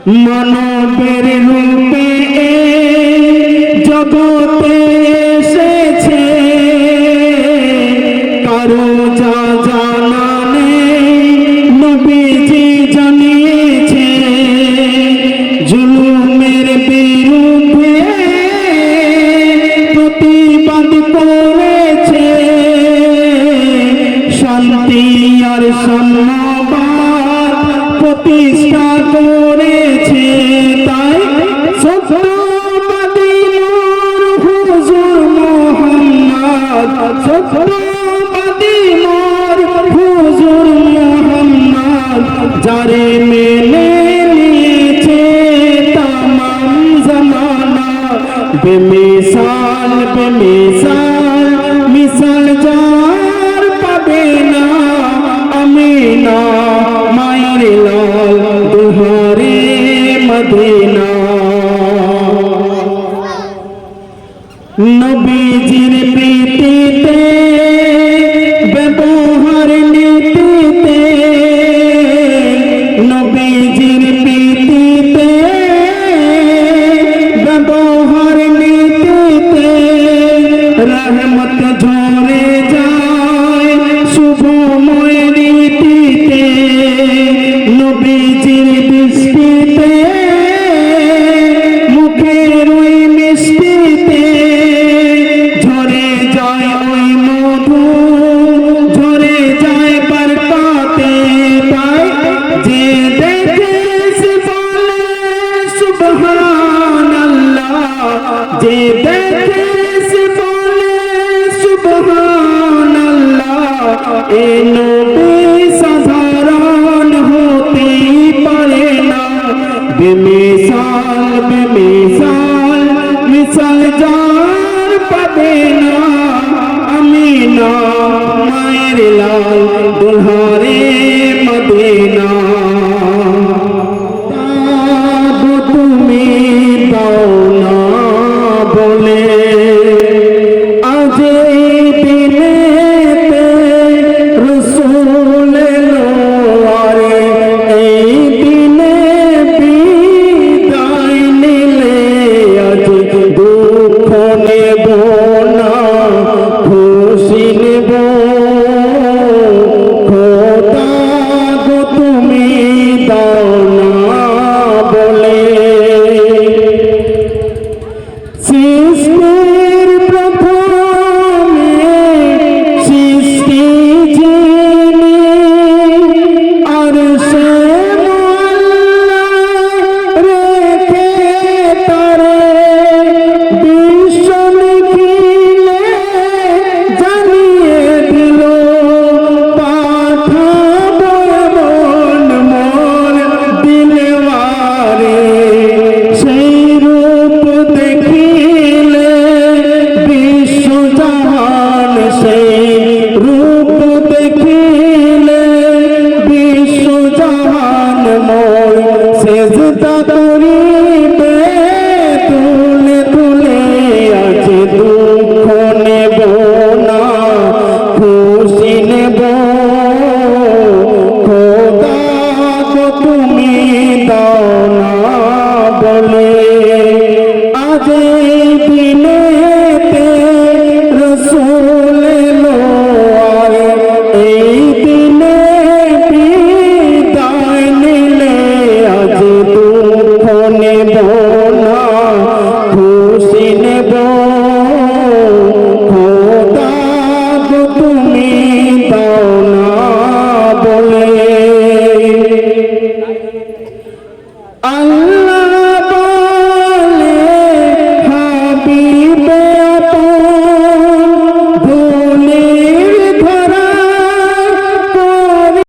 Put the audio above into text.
মানবের রূপে জগতে এসেছে, কারো যা জানা নেই নবীজি জানিয়েছে। জুলুমের বিরুদ্ধে প্রতিবাদ করেছে, শান্তি আর সাম্যবাদ প্রতিষ্ঠা করেছে। তাই সত্যবাদী মোর হুজুর মুহাম্মদ, সত্যবাদী মোর হুজুর মুহাম্মদ, যারে মেনে নিয়েছে তামাম জামানা। বেমিসাল বেমিসাল মিসাল যার পাবে না, আমিনা মায়ের লাল দুহারে মদিনা। নবীজির প্রীতিতে ব্যবহার নীতিতে, নবীজির প্রীতিতে ব্যবহার নীতিতে রহমত ঝরে যায় শুভময় নীতিতে। নবীজির দৃষ্টিতে মুখের ওই মিষ্টিতে ঝরে যায় ওই মধু, ঝরে যায় বরকতে। তাই যে দেখে সে বলে সুবহানাল্লাহ, যে দেখে সে বলে সুবহানাল্লাহ। এ নবী সাধারণ হতে পারে না।